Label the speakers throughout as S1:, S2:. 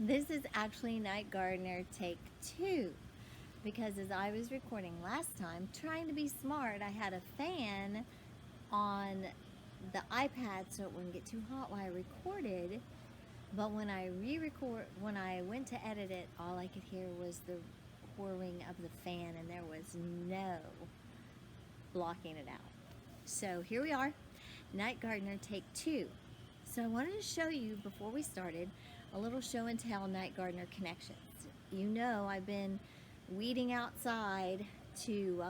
S1: This is actually Night Gardener take 2, because as I was recording last time, trying to be smart, I had a fan on the iPad so it wouldn't get too hot while I recorded. But when I when I went to edit it, all I could hear was the whirring of the fan, and there was no blocking it out. So here we are, Night Gardener take 2. So I wanted to show you, before we started, a little show and tell Night Gardener connections. You know, I've been weeding outside to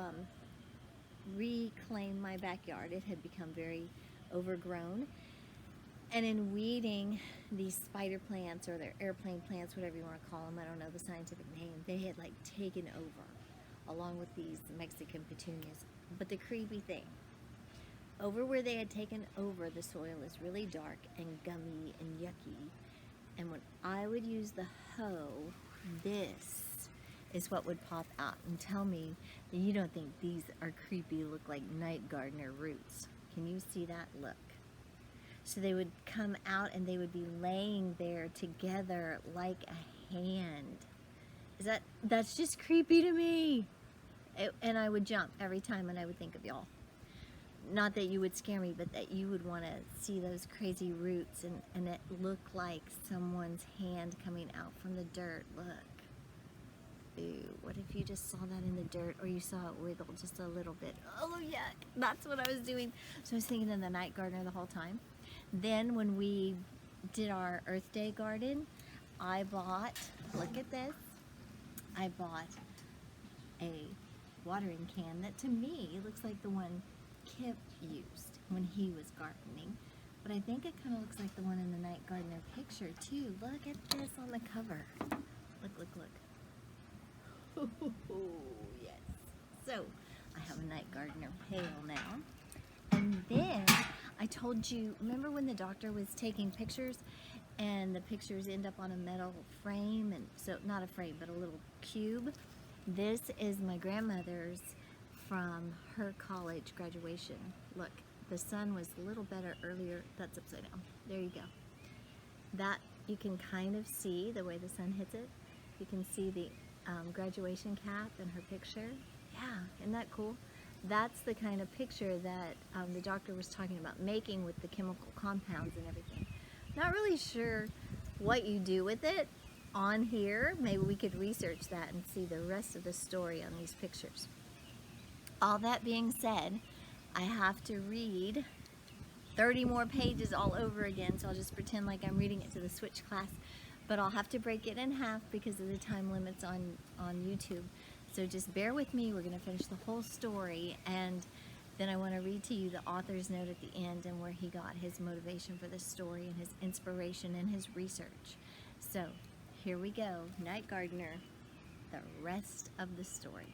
S1: reclaim my backyard. It had become very overgrown. And in weeding these spider plants, or their airplane plants, whatever you want to call them, I don't know the scientific name, they had like taken over, along with these Mexican petunias. But the creepy thing, over where they had taken over, the soil is really dark and gummy and yucky. And when I would use the hoe, this is what would pop out. And tell me that you don't think these are creepy, look like Night Gardener roots. Can you see that? Look. So they would come out and they would be laying there together like a hand. That's just creepy to me. And I would jump every time, and I would think of y'all. Not that you would scare me, but that you would want to see those crazy roots, and it looked like someone's hand coming out from the dirt. Look. Ooh, what if you just saw that in the dirt, or you saw it wiggle just a little bit? Oh, yuck. That's what I was doing. So I was thinking of the Night Gardener the whole time. Then when we did our Earth Day garden, I bought, look at this, I bought a watering can that to me looks like the one Kip used when he was gardening. But I think it kind of looks like the one in the Night Gardener picture too. Look at this on the cover. Look, look, look. Oh, yes. So, I have a Night Gardener pail now. And then, I told you, remember when the doctor was taking pictures, and the pictures end up on a metal frame, and so, not a frame, but a little cube? This is my grandmother's from her college graduation. Look, the sun was a little better earlier. That's upside down. There you go. That, you can kind of see the way the sun hits it. You can see the graduation cap in her picture. Yeah, isn't that cool? That's the kind of picture that the doctor was talking about making with the chemical compounds and everything. Not really sure what you do with it on here. Maybe we could research that and see the rest of the story on these pictures. All that being said, I have to read 30 more pages all over again, so I'll just pretend like I'm reading it to the Switch class. But I'll have to break it in half because of the time limits on YouTube. So just bear with me. We're going to finish the whole story, and then I want to read to you the author's note at the end and where he got his motivation for this story and his inspiration and his research. So here we go. Night Gardener, the rest of the story.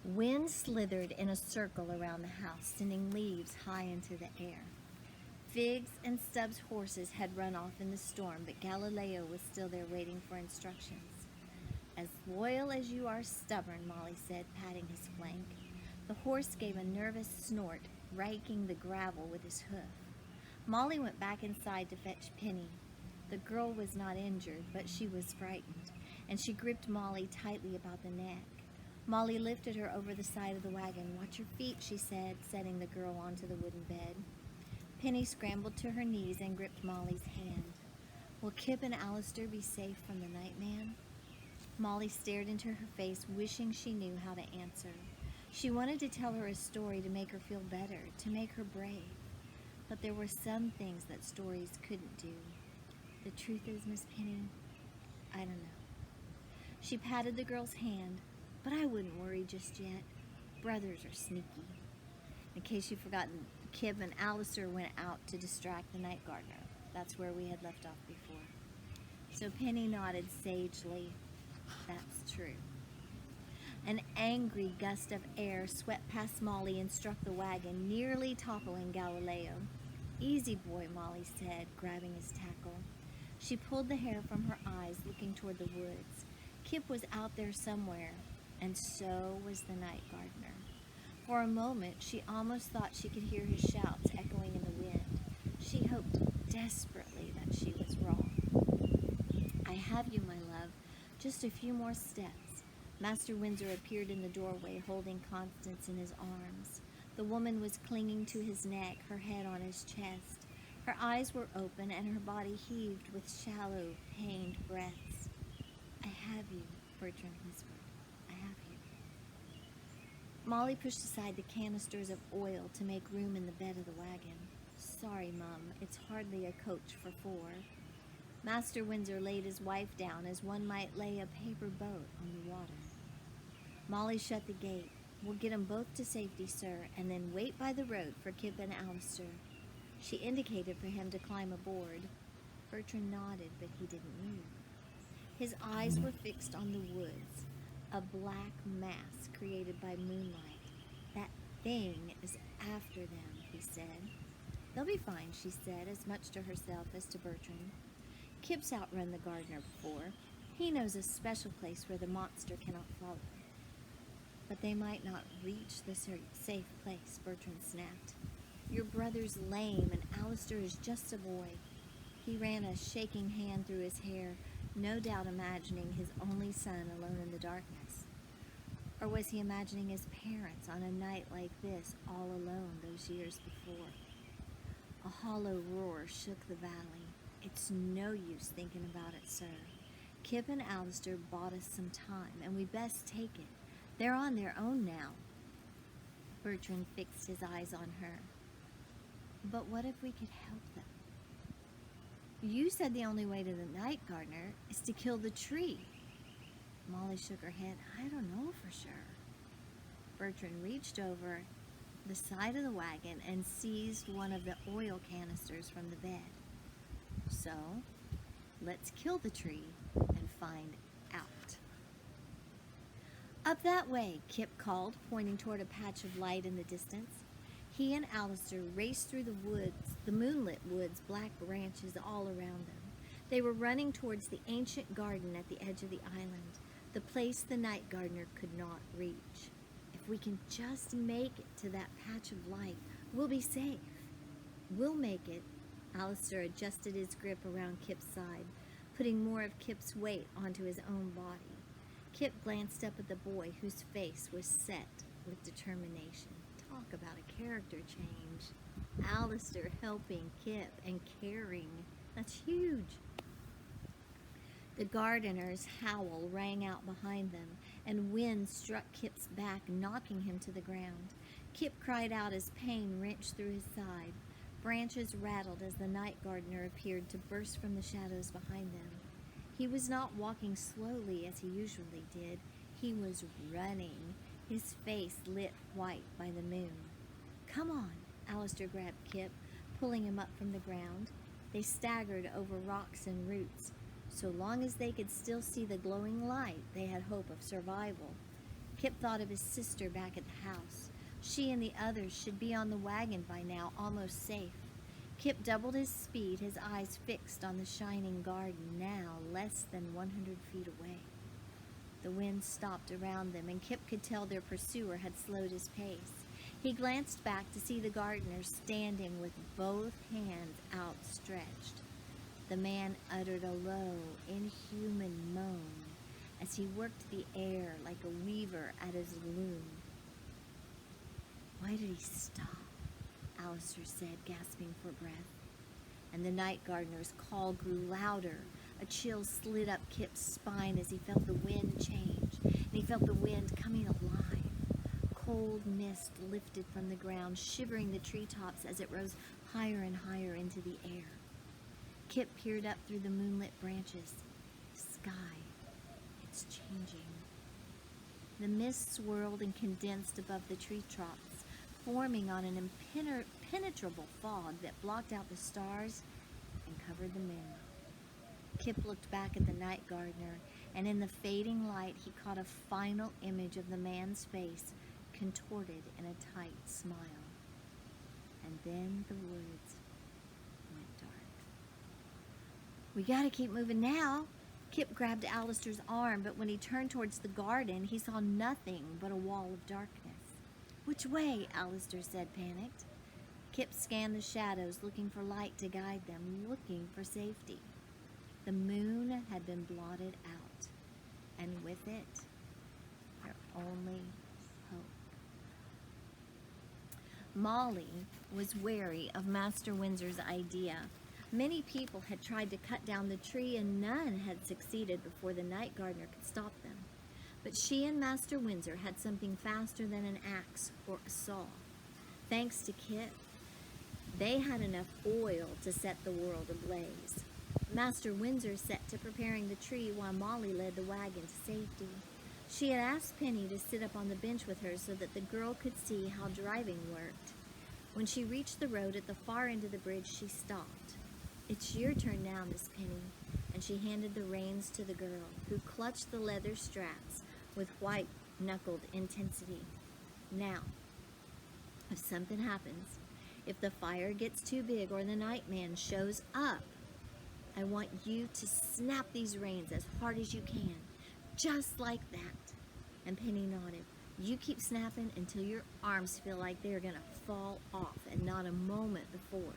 S1: Wind slithered in a circle around the house, sending leaves high into the air. Figs and Stubbs' horses had run off in the storm, but Galileo was still there waiting for instructions. "As loyal as you are stubborn," Molly said, patting his flank. The horse gave a nervous snort, raking the gravel with his hoof. Molly went back inside to fetch Penny. The girl was not injured, but she was frightened, and she gripped Molly tightly about the neck. Molly lifted her over the side of the wagon. "Watch your feet," she said, setting the girl onto the wooden bed. Penny scrambled to her knees and gripped Molly's hand. "Will Kip and Alistair be safe from the Nightman?" Molly stared into her face, wishing she knew how to answer. She wanted to tell her a story to make her feel better, to make her brave. But there were some things that stories couldn't do. "The truth is, Miss Penny, I don't know." She patted the girl's hand. "But I wouldn't worry just yet. Brothers are sneaky." In case you've forgotten, Kip and Alistair went out to distract the Night Gardener. That's where we had left off before. So Penny nodded sagely. That's true. An angry gust of air swept past Molly and struck the wagon, nearly toppling Galileo. "Easy, boy," Molly said, grabbing his tackle. She pulled the hair from her eyes, looking toward the woods. Kip was out there somewhere, and so was the Night Gardener. For a moment, she almost thought she could hear his shouts echoing in the wind. She She hoped desperately that she was wrong. "I have you, my love. Just a few more steps." Master Windsor appeared in the doorway, holding Constance in his arms. The woman was clinging to his neck, her head on his chest. Her eyes were open, and her body heaved with shallow, pained breaths. "I have you," Bertrand whispered. "I have you." Molly pushed aside the canisters of oil to make room in the bed of the wagon. "Sorry, Mum, it's hardly a coach for four." Master Windsor laid his wife down as one might lay a paper boat on the water. Molly shut the gate. "We'll get 'em both to safety, sir, and then wait by the road for Kip and Alistair." She indicated for him to climb aboard. Bertrand nodded, but he didn't move. His eyes were fixed on the woods, a black mass created by moonlight. "That thing is after them," he said. "They'll be fine," she said, as much to herself as to Bertrand. "Kip's outrun the gardener before. He knows a special place where the monster cannot follow." "But they might not reach the safe place," Bertrand snapped. "Your brother's lame, and Alistair is just a boy." He ran a shaking hand through his hair, no doubt imagining his only son alone in the darkness. Or was he imagining his parents on a night like this, all alone, those years before? A hollow roar shook the valley. "It's no use thinking about it, sir. Kip and Alistair bought us some time, and we best take it. They're on their own now." Bertrand fixed his eyes on her. "But what if we could help them?" "You said the only way to the night gardener is to kill the tree." Molly shook her head. "I don't know for sure." Bertrand reached over the side of the wagon and seized one of the oil canisters from the bed. "So, let's kill the tree and find out." "Up that way," Kip called, pointing toward a patch of light in the distance. He and Alistair raced through the woods, the moonlit woods, black branches all around them. They were running towards the ancient garden at the edge of the island, the place the night gardener could not reach. "If we can just make it to that patch of light, we'll be safe." "We'll make it." Alistair adjusted his grip around Kip's side, putting more of Kip's weight onto his own body. Kip glanced up at the boy, whose face was set with determination. Talk about a character change. Alistair helping Kip and caring. That's huge. The gardener's howl rang out behind them, and wind struck Kip's back, knocking him to the ground. Kip cried out as pain wrenched through his side. Branches rattled as the night gardener appeared to burst from the shadows behind them. He was not walking slowly as he usually did. He was running, his face lit white by the moon. "Come on," Alistair grabbed Kip, pulling him up from the ground. They staggered over rocks and roots. So long as they could still see the glowing light, they had hope of survival. Kip thought of his sister back at the house. She and the others should be on the wagon by now, almost safe. Kip doubled his speed, his eyes fixed on the shining garden, now less than 100 feet away. The wind stopped around them, and Kip could tell their pursuer had slowed his pace. He glanced back to see the gardener standing with both hands outstretched. The man uttered a low, inhuman moan as he worked the air like a weaver at his loom. "Why did he stop?" Alistair said, gasping for breath. And the night gardener's call grew louder. A chill slid up Kip's spine as he felt the wind change, and he felt the wind coming alive. Cold mist lifted from the ground, shivering the treetops as it rose higher and higher into the air. Kip peered up through the moonlit branches. The sky, it's changing. The mist swirled and condensed above the treetops, forming on an impenetrable fog that blocked out the stars and covered the moon. Kip looked back at the night gardener, and in the fading light he caught a final image of the man's face contorted in a tight smile. And then the woods went dark. "We gotta keep moving now." Kip grabbed Alistair's arm, but when he turned towards the garden, he saw nothing but a wall of darkness. "Which way?" Alistair said, panicked. Kip scanned the shadows, looking for light to guide them, looking for safety. The moon had been blotted out, and with it, their only hope. Molly was wary of Master Windsor's idea. Many people had tried to cut down the tree, and none had succeeded before the night gardener could stop them. But she and Master Windsor had something faster than an axe or a saw. Thanks to Kip, they had enough oil to set the world ablaze. Master Windsor set to preparing the tree while Molly led the wagon to safety. She had asked Penny to sit up on the bench with her so that the girl could see how driving worked. When she reached the road at the far end of the bridge, she stopped. "It's your turn now, Miss Penny," and she handed the reins to the girl, who clutched the leather straps with white-knuckled intensity. "Now, if something happens, if the fire gets too big or the nightman shows up, I want you to snap these reins as hard as you can, just like that." And Penny nodded. "You keep snapping until your arms feel like they're going to fall off, and not a moment before."